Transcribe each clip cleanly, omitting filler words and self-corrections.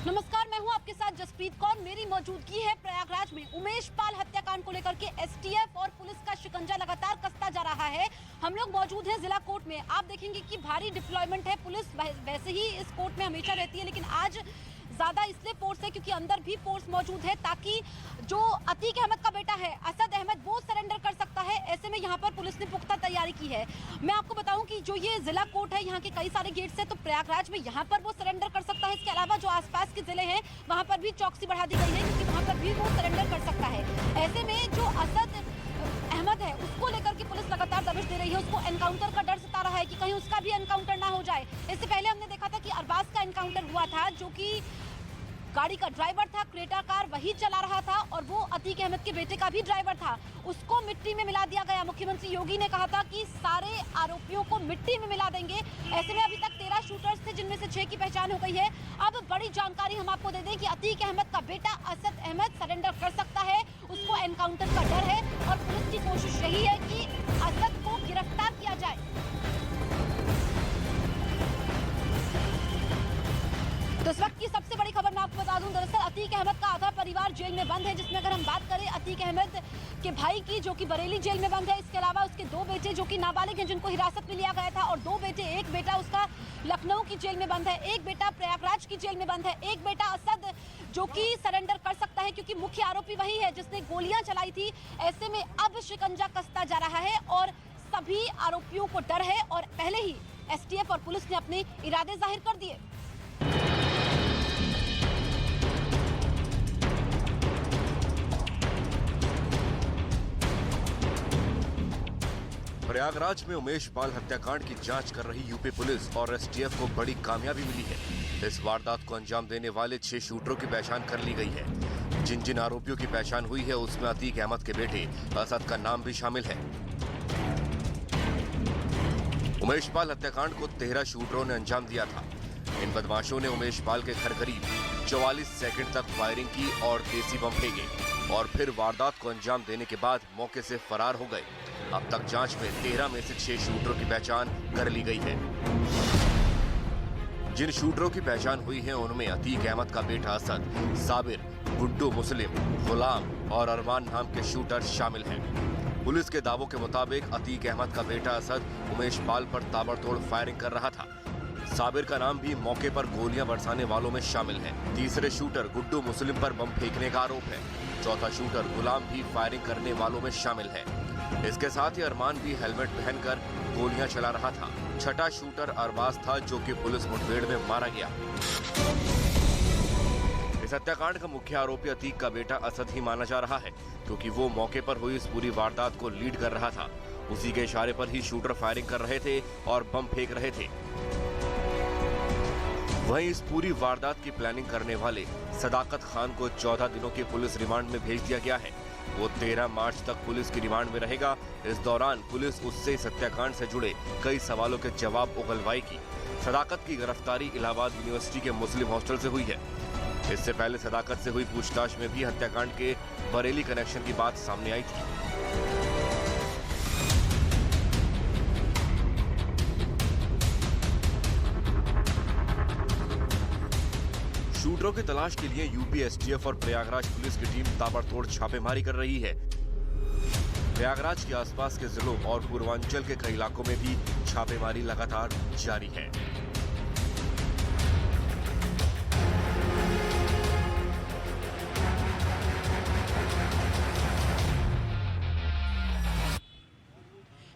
नमस्कार, मैं हूं आपके साथ जसप्रीत कौर। मेरी मौजूदगी है प्रयागराज में। उमेश पाल हत्याकांड को लेकर के एसटीएफ और पुलिस का शिकंजा लगातार कसता जा रहा है। हम लोग मौजूद हैं जिला कोर्ट में। आप देखेंगे कि भारी डिप्लॉयमेंट है। पुलिस वैसे ही इस कोर्ट में हमेशा रहती है, लेकिन आज ज्यादा इसलिए फोर्स है क्योंकि अंदर भी फोर्स मौजूद है, ताकि जो अतीक अहमद का बेटा है असद अहमद वो सरेंडर कर सकता है। ऐसे में यहाँ पर पुलिस ने पुख्ता तैयारी की है। मैं आपको बताऊं कि जो ये जिला कोर्ट है, यहाँ के कई सारे गेट्स है, तो प्रयागराज में यहाँ पर वो सरेंडर कर सकता है। इसके अलावा जो आसपास के जिले हैं वहाँ पर भी चौकसी बढ़ा दी गई है, क्योंकि वहाँ पर भी वो सरेंडर कर सकता है। ऐसे में जो असद अहमद है उसको लेकर के पुलिस लगातार दबिश दे रही है। उसको एनकाउंटर का डर सता रहा है कि कहीं उसका भी एनकाउंटर ना हो जाए। इससे पहले हमने देखा था कि अरबाज का एनकाउंटर हुआ था, जो कि गाड़ी का ड्राइवर था, क्रेटा कार वही चला रहा था, और वो अतीक अहमद के बेटे का भी ड्राइवर था। उसको मिट्टी में मिला दिया गया। मुख्यमंत्री योगी ने कहा था कि सारे आरोपियों को मिट्टी में मिला देंगे। ऐसे में अभी तक 13 शूटर्स थे, जिनमें से 6 की पहचान हो गई है। अब बड़ी जानकारी हम आपको दे दें कि अतीक अहमद का बेटा असद अहमद सरेंडर कर सकता है। उसको एनकाउंटर का डर है और पुलिस की कोशिश यही है कि असद को गिरफ्तार किया जाए। तो इस वक्त की सबसे बड़ी खबर मैं आपको बता दूं, दरअसल अतीक अहमद का आधा परिवार जेल में बंद है, जिसमें अगर हम बात करें अतीक अहमद के भाई की, जो कि बरेली जेल में बंद है। इसके अलावा उसके 2 बेटे जो कि नाबालिग हैं, जिनको हिरासत में लिया गया था, और 2 बेटे, एक बेटा उसका लखनऊ की जेल में बंद है, एक बेटा प्रयागराज की जेल में बंद है, एक बेटा असद जो कि सरेंडर कर सकता है, क्योंकि मुख्य आरोपी वही है जिसने गोलियां चलाई थी। ऐसे में अब शिकंजा कसता जा रहा है और सभी आरोपियों को डर है, और पहले ही एसटीएफ और पुलिस ने अपने इरादे जाहिर कर दिए। प्रयागराज में उमेश पाल हत्याकांड की जांच कर रही यूपी पुलिस और एसटीएफ को बड़ी कामयाबी मिली है। इस वारदात को अंजाम देने वाले 6 शूटरों की पहचान कर ली गई है। जिन जिन आरोपियों की पहचान हुई है, उसमें अतीक अहमद के बेटे असद का नाम भी शामिल है। उमेश पाल हत्याकांड को 13 शूटरों ने अंजाम दिया था। इन बदमाशों ने उमेश पाल के घर करीब 44 सेकंड तक फायरिंग की और देसी बम फेंके, और फिर वारदात को अंजाम देने के बाद मौके से फरार हो गए। अब तक जांच में 13 में से 6 शूटरों की पहचान कर ली गई है। जिन शूटरों की पहचान हुई है, उनमें अतीक अहमद का बेटा असद, साबिर, गुड्डू मुस्लिम, गुलाम और अरमान नाम के शूटर शामिल हैं। पुलिस के दावों के मुताबिक अतीक अहमद का बेटा असद उमेश पाल पर ताबड़तोड़ फायरिंग कर रहा था। साबिर का नाम भी मौके पर गोलियां बरसाने वालों में शामिल है। तीसरे शूटर गुड्डू मुस्लिम पर बम फेंकने का आरोप है। चौथा शूटर गुलाम भी फायरिंग करने वालों में शामिल है। इसके साथ ही अरमान भी हेलमेट पहनकर गोलियां चला रहा था। छठा शूटर अरबाज था, जो कि पुलिस मुठभेड़ में मारा गया। इस हत्याकांड का मुख्य आरोपी अतीक का बेटा असद ही माना जा रहा है, क्योंकि वो मौके पर हुई इस पूरी वारदात को लीड कर रहा था। उसी के इशारे पर ही शूटर फायरिंग कर रहे थे और बम फेंक रहे थे। वहीं इस पूरी वारदात की प्लानिंग करने वाले सदाकत खान को 14 दिनों के पुलिस रिमांड में भेज दिया गया है। वो 13 मार्च तक पुलिस की रिमांड में रहेगा। इस दौरान पुलिस उससे इस हत्याकांड से जुड़े कई सवालों के जवाब उगलवाएगी। सदाकत की गिरफ्तारी इलाहाबाद यूनिवर्सिटी के मुस्लिम हॉस्टल से हुई है। इससे पहले सदाकत से हुई पूछताछ में भी हत्याकांड के बरेली कनेक्शन की बात सामने आई थी। शूटरों की तलाश के लिए यूपी एसटीएफ और प्रयागराज पुलिस की टीम ताबड़तोड़ छापेमारी कर रही है। प्रयागराज के आसपास के जिलों और पूर्वांचल के कई इलाकों में भी छापेमारी लगातार जारी है।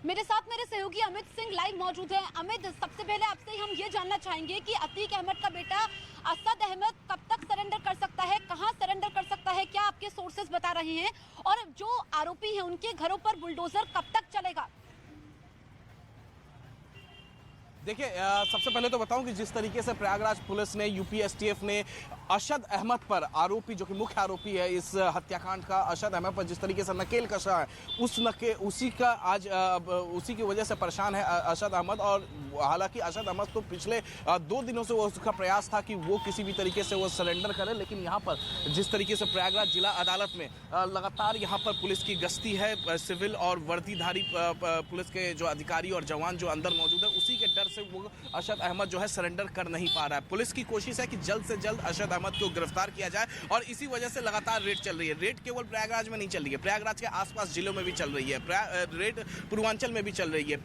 मेरे साथ मेरे सहयोगी अमित सिंह लाइव मौजूद हैं। अमित, सबसे पहले आपसे हम ये जानना चाहेंगे कि अतीक अहमद का बेटा असद अहमद कब तक सरेंडर कर सकता है, कहां सरेंडर कर सकता है, क्या आपके सोर्सेज बता रहे हैं, और जो आरोपी हैं उनके घरों पर बुलडोजर कब तक चलेगा? देखिए, सबसे पहले तो बताऊं कि जिस तरीके से प्रयागराज पुलिस ने, यूपी एसटीएफ ने असद अहमद पर, आरोपी जो कि मुख्य आरोपी है इस हत्याकांड का, असद अहमद पर जिस तरीके से नकेल कसा है, उसी की वजह से परेशान है असद अहमद। और हालांकि असद अहमद तो पिछले 2 दिनों से उसका प्रयास था कि वो किसी भी तरीके से वो सरेंडर करे, लेकिन यहाँ पर जिस तरीके से प्रयागराज जिला अदालत में लगातार यहाँ पर पुलिस की गश्ती है, सिविल और वर्दीधारी पुलिस के जो अधिकारी और जवान जो अंदर मौजूद है, उसी के डर बार से वो अरशद अहमद जो है सरेंडर कर नहीं पा रहा है। पुलिस की कोशिश है कि जल्द से जल्द अरशद अहमद को गिरफ्तार किया जाए और इसी वजह से लगातार रेड चल रही है। रेड केवल प्रयागराज में नहीं चल रही है, प्रयागराज के आसपास जिलों में भी चल रही है, रेड पूर्वांचल में भी चल रही है।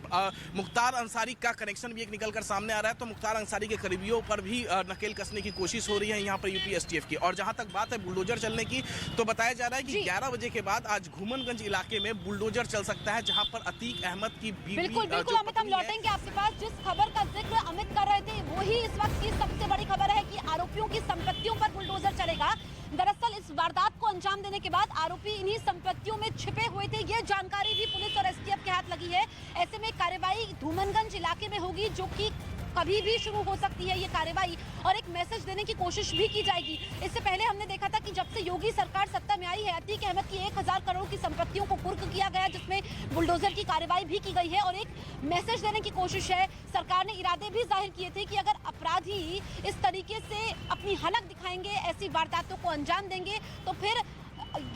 मुख्तार अंसारी का कनेक्शन भी एक निकलकर सामने आ रहा है, तो मुख्तार अंसारी के करीबियों पर भी नकेल कसने की कोशिश हो रही है यहाँ पर यूपी एसटीएफ की। और जहां तक बात है बुलडोजर चलने की, तो बताया जा रहा है कि 11 बजे के बाद आज घूमनगंज इलाके में बुलडोजर चल सकता है, जहां पर अतीक अहमद की बीवी बिल्कुल बिल्कुल अमित, हम लौटेंगे आपके पास। जिस खबर का जिक्र अमित कर रहे थे वही इस वक्त की सबसे बड़ी खबर है कि आरोपियों की संपत्तियों पर बुलडोजर चलेगा। दरअसल इस वारदात को अंजाम देने के बाद आरोपी इन्हीं संपत्तियों में छिपे हुए थे, ये जानकारी भी पुलिस और एसटीएफ के हाथ लगी है। ऐसे में कार्रवाई धूमनगंज इलाके में होगी, जो कि कभी भी शुरू हो सकती है ये कार्रवाई, और एक मैसेज देने की कोशिश भी की जाएगी। इससे पहले हमने देखा था कि जब से योगी सरकार सत्ता में आई है, अतीक अहमद की 1000 करोड़ की संपत्तियों को कुर्क किया गया, जिसमें बुलडोजर की कार्रवाई भी की गई है और एक मैसेज देने की कोशिश है। सरकार ने इरादे भी जाहिर किए थे कि अगर अपराधी इस तरीके से अपनी हलक दिखाएंगे, ऐसी वारदातों को अंजाम देंगे, तो फिर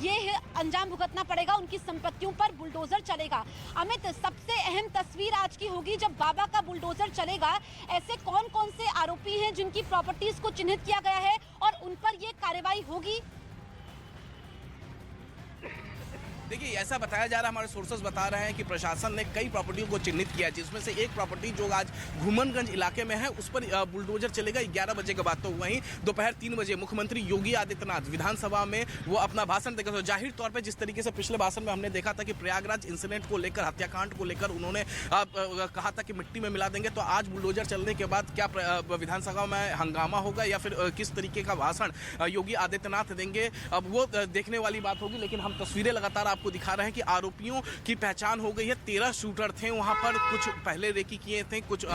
ये अंजाम भुगतना पड़ेगा, उनकी संपत्तियों पर बुलडोजर चलेगा। अमित, सबसे अहम तस्वीर आज की होगी जब बाबा का बुलडोजर चलेगा। ऐसे कौन कौन से आरोपी हैं जिनकी प्रॉपर्टीज को चिन्हित किया गया है और उन पर ये कार्रवाई होगी? देखिए, ऐसा बताया जा रहा है, हमारे सोर्सेज बता रहे हैं कि प्रशासन ने कई प्रॉपर्टियों को चिन्हित किया, जिसमें से एक प्रॉपर्टी जो आज घूमनगंज इलाके में है उस पर बुलडोजर चलेगा 11 बजे के बाद। तो वहीं दोपहर 3 बजे मुख्यमंत्री योगी आदित्यनाथ विधानसभा में वो अपना भाषण देगा। तो जाहिर तौर पर जिस तरीके से पिछले भाषण में हमने देखा था कि प्रयागराज इंसिडेंट को लेकर, हत्याकांड को लेकर उन्होंने कहा था कि मिट्टी में मिला देंगे, तो आज बुलडोजर चलने के बाद क्या विधानसभा में हंगामा होगा या फिर किस तरीके का भाषण योगी आदित्यनाथ देंगे, अब वो देखने वाली बात होगी। लेकिन हम तस्वीरें लगातार आपको दिखा रहे हैं कि आरोपियों की पहचान हो गई है। 13 शूटर थे वहां पर, कुछ पहले रेकी किए थे, कुछ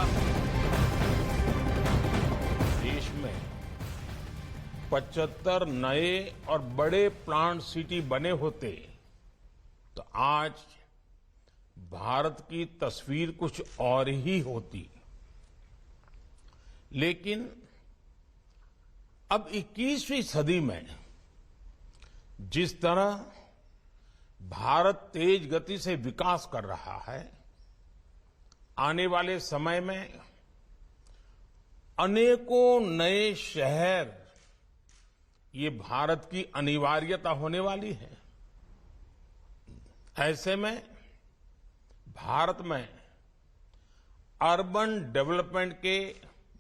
देश में 75 नए और बड़े प्लांट सिटी बने होते तो आज भारत की तस्वीर कुछ और ही होती। लेकिन अब 21वीं सदी में जिस तरह भारत तेज गति से विकास कर रहा है, आने वाले समय में अनेकों नए शहर ये भारत की अनिवार्यता होने वाली है। ऐसे में भारत में अर्बन डेवलपमेंट के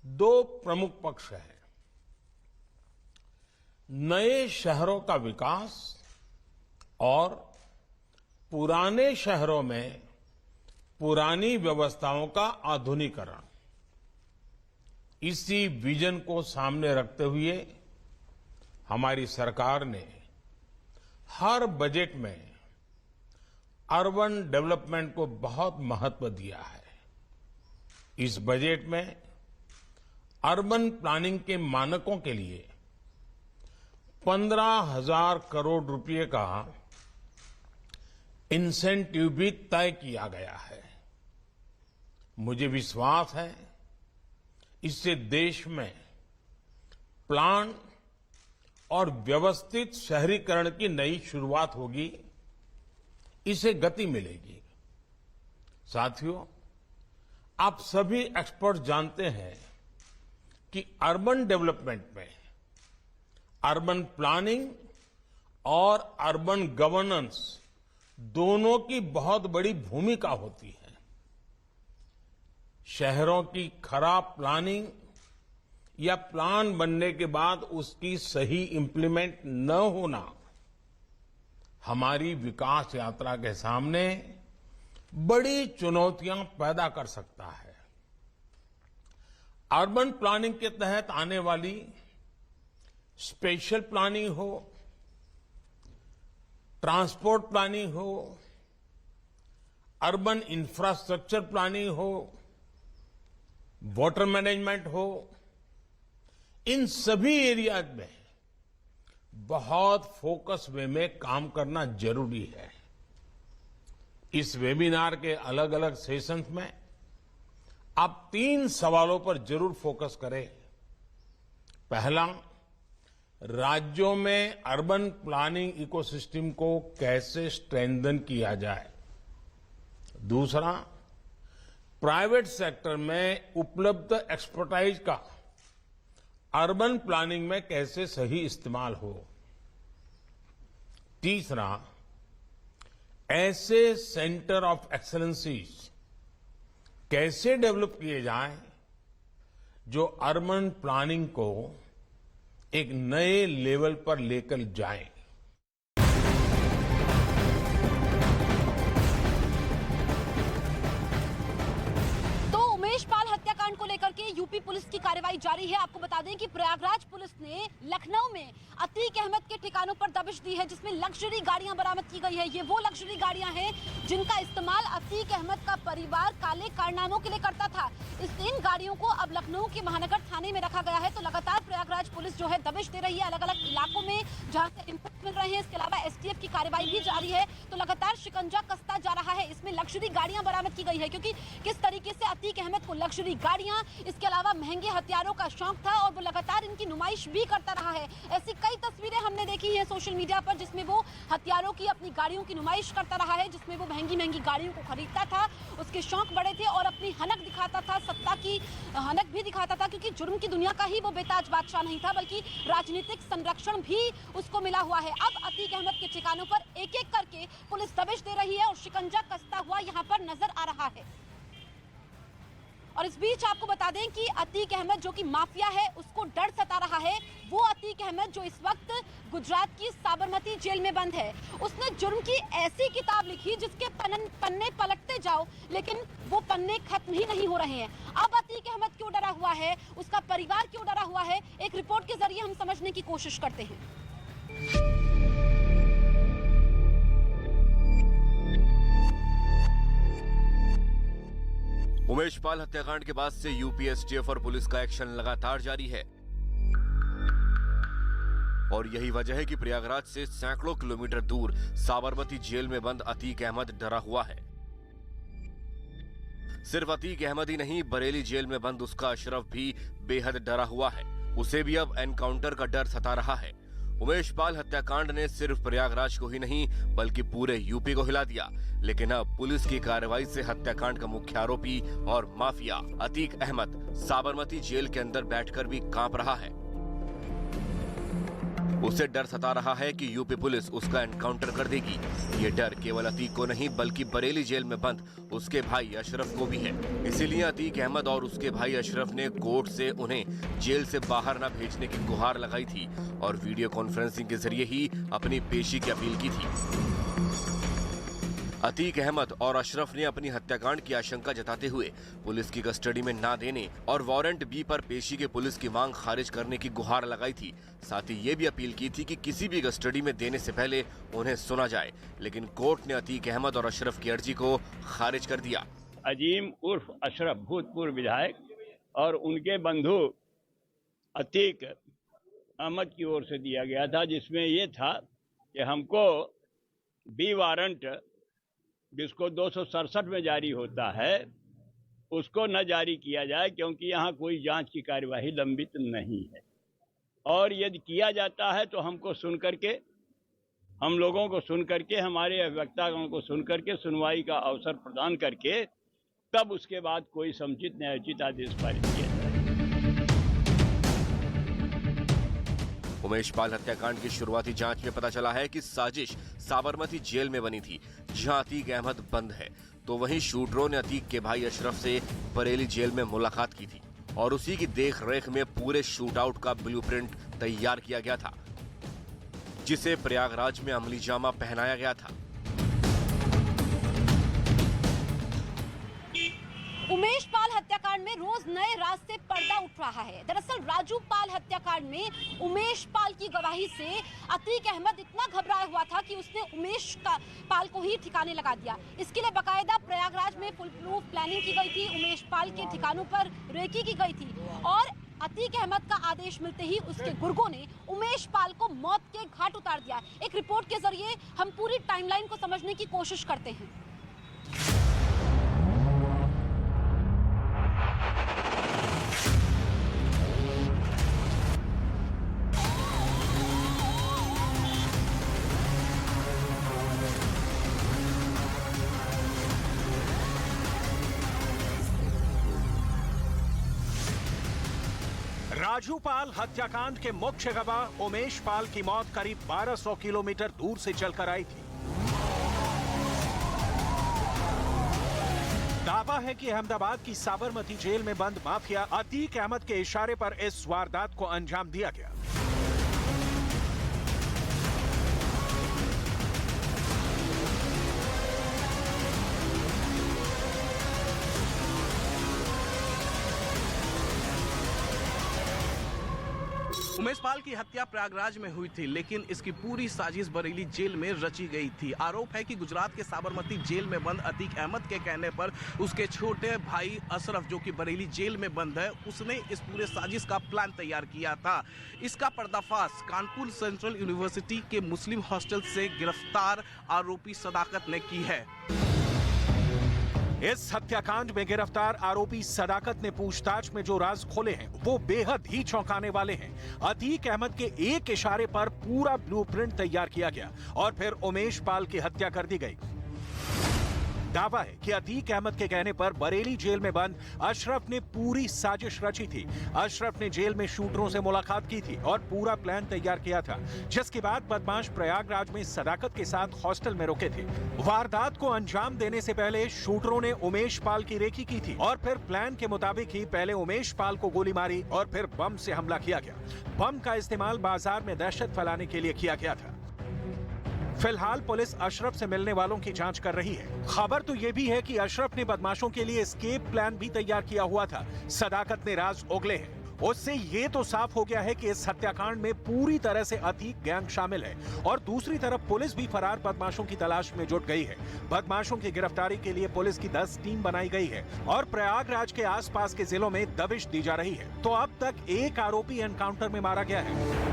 2 प्रमुख पक्ष हैं। नए शहरों का विकास और पुराने शहरों में पुरानी व्यवस्थाओं का आधुनिकीकरण। इसी विजन को सामने रखते हुए हमारी सरकार ने हर बजट में अर्बन डेवलपमेंट को बहुत महत्व दिया है। इस बजट में अर्बन प्लानिंग के मानकों के लिए 15,000 करोड़ रुपए का इंसेंटिव भी तय किया गया है। मुझे विश्वास है इससे देश में प्लान और व्यवस्थित शहरीकरण की नई शुरुआत होगी, इसे गति मिलेगी। साथियों, आप सभी एक्सपर्ट जानते हैं कि अर्बन डेवलपमेंट में अर्बन प्लानिंग और अर्बन गवर्नेंस दोनों की बहुत बड़ी भूमिका होती है। शहरों की खराब प्लानिंग या प्लान बनने के बाद उसकी सही इंप्लीमेंट न होना हमारी विकास यात्रा के सामने बड़ी चुनौतियां पैदा कर सकता है। अर्बन प्लानिंग के तहत आने वाली स्पेशल प्लानिंग हो, ट्रांसपोर्ट प्लानिंग हो, अर्बन इंफ्रास्ट्रक्चर प्लानिंग हो, वाटर मैनेजमेंट हो, इन सभी एरियाज में बहुत फोकस वे में काम करना जरूरी है। इस वेबिनार के अलग अलग सेशंस में आप 3 सवालों पर जरूर फोकस करें। पहला, राज्यों में अर्बन प्लानिंग इकोसिस्टम को कैसे स्ट्रेंथन किया जाए। दूसरा, प्राइवेट सेक्टर में उपलब्ध एक्सपर्टाइज का अर्बन प्लानिंग में कैसे सही इस्तेमाल हो। तीसरा, ऐसे सेंटर ऑफ एक्सेलेंसीज कैसे डेवलप किए जाएं जो अर्बन प्लानिंग को एक नए लेवल पर लेकर जाएं। उमेश पाल हत्याकांड को लेकर के यूपी पुलिस की कार्रवाई जारी है। आपको बता दें कि प्रयागराज पुलिस ने लखनऊ में अतीक अहमद के ठिकानों पर दबिश दी है, जिसमें लग्जरी गाड़ियां बरामद की गई है। ये वो लग्जरी गाड़ियां हैं जिनका इस्तेमाल अतीक अहमद का परिवार काले कारनामों के लिए करता था। इन गाड़ियों को अब लखनऊ के महानगर थाने में रखा गया है। तो लगातार प्रयागराज पुलिस जो है दबिश दे रही है अलग अलग इलाकों में जहां से इनपुट मिल रहे हैं। इसके अलावा एसटीएफ की कार्रवाई भी जारी है। तो लगातार शिकंजा कसता जा रहा है। इसमें लग्जरी गाड़ियां बरामद की गई है, क्योंकि किस तरीके से अतीक अहमद को लग्जरी गाड़ियां, इसके अलावा महंगे हथियारों का शौक था और वो लगातार इनकी नुमाइश भी करता रहा है। ऐसी कई तस्वीरें हमने देखी हैं सोशल मीडिया पर जिसमें वो हथियारों की, अपनी गाड़ियों की नुमाइश करता रहा है, जिसमें वो महंगी महंगी गाड़ियों को खरीदता था। उसके शौक बड़े थे और अपनी हनक दिखाता था, सत्ता की हनक भी दिखाता था, क्योंकि जुर्म की दुनिया का ही वो बेताज बादशाह नहीं था, बल्कि राजनीतिक संरक्षण भी उसको मिला हुआ है। अब अतीक अहमद के ठिकानों पर एक एक करके पुलिस दबिश दे रही है और शिकंजा कसता हुआ यहाँ पर नजर आ रहा है। और इस बीच आपको बता दें कि अतीक अहमद जो कि माफिया है, उसको डर सता रहा है। वो अतीक अहमद जो इस वक्त गुजरात की साबरमती जेल में बंद है, उसने जुर्म की ऐसी किताब लिखी जिसके पन्ने पलटते जाओ लेकिन वो पन्ने खत्म ही नहीं हो रहे हैं। अब अतीक अहमद क्यों डरा हुआ है, उसका परिवार क्यों डरा हुआ है, एक रिपोर्ट के जरिए हम समझने की कोशिश करते हैं। उमेश पाल हत्याकांड के बाद से यूपी एसटीएफ और पुलिस का एक्शन लगातार जारी है और यही वजह है कि प्रयागराज से सैकड़ों किलोमीटर दूर साबरमती जेल में बंद अतीक अहमद डरा हुआ है। सिर्फ अतीक अहमद ही नहीं, बरेली जेल में बंद उसका अशरफ भी बेहद डरा हुआ है। उसे भी अब एनकाउंटर का डर सता रहा है। उमेश पाल हत्याकांड ने सिर्फ प्रयागराज को ही नहीं बल्कि पूरे यूपी को हिला दिया, लेकिन अब पुलिस की कार्रवाई से हत्याकांड का मुख्य आरोपी और माफिया अतीक अहमद साबरमती जेल के अंदर बैठकर भी कांप रहा है। उसे डर सता रहा है कि यूपी पुलिस उसका एनकाउंटर कर देगी। ये डर केवल अतीक को नहीं बल्कि बरेली जेल में बंद उसके भाई अशरफ को भी है। इसीलिए अतीक अहमद और उसके भाई अशरफ ने कोर्ट से उन्हें जेल से बाहर न भेजने की गुहार लगाई थी और वीडियो कॉन्फ्रेंसिंग के जरिए ही अपनी पेशी की अपील की थी। अतीक अहमद और अशरफ ने अपनी हत्याकांड की आशंका जताते हुए पुलिस की कस्टडी में न देने और वारंट बी पर पेशी के पुलिस की मांग खारिज करने की गुहार लगाई थी। साथ ही ये भी अपील की थी कि किसी भी कस्टडी में देने से पहले उन्हें सुना जाए, लेकिन कोर्ट ने अतीक अहमद और अशरफ की अर्जी को खारिज कर दिया। अजीम उर्फ अशरफ भूतपूर्व विधायक और उनके बंधु अतीक अहमद की ओर से दिया गया था, जिसमें ये था कि हमको बी वारंट जिसको 267 में जारी होता है उसको न जारी किया जाए, क्योंकि यहाँ कोई जांच की कार्यवाही लंबित नहीं है और यदि किया जाता है तो हमको सुन करके, हम लोगों को सुन करके, हमारे अभिवक्ताओं को सुन करके सुनवाई का अवसर प्रदान करके तब उसके बाद कोई समुचित न्यायोचित आदेश पारित किया जाए। उमेश पाल हत्याकांड की शुरुआती जांच में पता चला है कि साजिश साबरमती जेल में बनी थी जहां अतीक अहमद बंद है, तो वहीं शूटरों ने अतीक के भाई अशरफ से बरेली जेल में मुलाकात की थी और उसी की देख रेख में पूरे शूटआउट का ब्लूप्रिंट तैयार किया गया था, जिसे प्रयागराज में अमली जामा पहनाया गया था। उमेश पाल हत्याकांड में रोज नए राज से पर्दा उठ रहा है। दरअसल राजू पाल हत्याकांड में उमेश पाल की गवाही से अतीक अहमद इतना घबराया हुआ था कि उसने उमेश पाल को ही ठिकाने लगा दिया। इसके लिए बकायदा प्रयागराज में फुल प्रूफ प्लानिंग की गई थी, उमेश पाल के ठिकानों पर रेकी की गई थी और अतीक अहमद का आदेश मिलते ही उसके गुर्गों ने उमेश पाल को मौत के घाट उतार दिया। एक रिपोर्ट के जरिए हम पूरी टाइमलाइन को समझने की कोशिश करते हैं। राजू पाल हत्याकांड के मुख्य गवाह उमेश पाल की मौत करीब 1200 किलोमीटर दूर से चलकर आई थी। दावा है कि अहमदाबाद की साबरमती जेल में बंद माफिया अतीक अहमद के इशारे पर इस वारदात को अंजाम दिया गया। उमेश पाल की हत्या प्रयागराज में हुई थी, लेकिन इसकी पूरी साजिश बरेली जेल में रची गई थी। आरोप है कि गुजरात के साबरमती जेल में बंद अतीक अहमद के कहने पर उसके छोटे भाई अशरफ, जो कि बरेली जेल में बंद है, उसने इस पूरे साजिश का प्लान तैयार किया था। इसका पर्दाफाश कानपुर सेंट्रल यूनिवर्सिटी के मुस्लिम हॉस्टल से गिरफ्तार आरोपी सदाकत ने की है। इस हत्याकांड में गिरफ्तार आरोपी सदाकत ने पूछताछ में जो राज खोले हैं वो बेहद ही चौंकाने वाले हैं। अतीक अहमद के एक इशारे पर पूरा ब्लूप्रिंट तैयार किया गया और फिर उमेश पाल की हत्या कर दी गई। दावा है कि अतीक अहमद के कहने पर बरेली जेल में बंद अशरफ ने पूरी साजिश रची थी। अशरफ ने जेल में शूटरों से मुलाकात की थी और पूरा प्लान तैयार किया था, जिसके बाद बदमाश प्रयागराज में सदाकत के साथ हॉस्टल में रुके थे। वारदात को अंजाम देने से पहले शूटरों ने उमेश पाल की रेकी की थी और फिर प्लान के मुताबिक ही पहले उमेश पाल को गोली मारी और फिर बम से हमला किया गया। बम का इस्तेमाल बाजार में दहशत फैलाने के लिए किया गया था। फिलहाल पुलिस अशरफ से मिलने वालों की जांच कर रही है। खबर तो यह भी है कि अशरफ ने बदमाशों के लिए एस्केप प्लान भी तैयार किया हुआ था। सदाकत ने राज उगले हैं। उससे ये तो साफ हो गया है कि इस हत्याकांड में पूरी तरह से अतीक गैंग शामिल है और दूसरी तरफ पुलिस भी फरार बदमाशों की तलाश में जुट गई है। बदमाशों की गिरफ्तारी के लिए पुलिस की 10 टीम बनाई गई है और प्रयागराज के आसपास के जिलों में दबिश दी जा रही है। तो अब तक एक आरोपी एनकाउंटर में मारा गया है।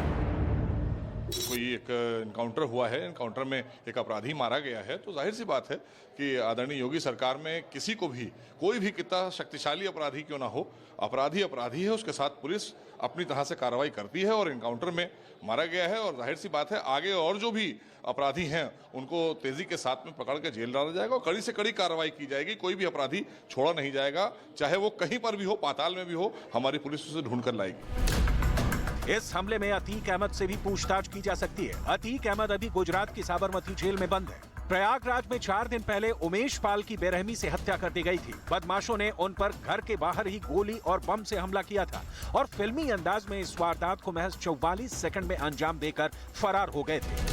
कोई एक एनकाउंटर हुआ है, एनकाउंटर में एक अपराधी मारा गया है, तो जाहिर सी बात है कि आदरणीय योगी सरकार में किसी को भी, कोई भी कितना शक्तिशाली अपराधी क्यों ना हो, अपराधी अपराधी है, उसके साथ पुलिस अपनी तरह से कार्रवाई करती है और एनकाउंटर में मारा गया है। और जाहिर सी बात है आगे और जो भी अपराधी हैं उनको तेजी के साथ में पकड़ के जेल डाला जाएगा और कड़ी से कड़ी कार्रवाई की जाएगी। कोई भी अपराधी छोड़ा नहीं जाएगा, चाहे वो कहीं पर भी हो, पाताल में भी हो, हमारी पुलिस उसे ढूंढ कर लाएगी। इस हमले में अतीक अहमद से भी पूछताछ की जा सकती है। अतीक अहमद अभी गुजरात की साबरमती जेल में बंद है। प्रयागराज में 4 दिन पहले उमेश पाल की बेरहमी से हत्या कर दी गई थी। बदमाशों ने उन पर घर के बाहर ही गोली और बम से हमला किया था और फिल्मी अंदाज में इस वारदात को महज 44 सेकंड में अंजाम देकर फरार हो गए थे।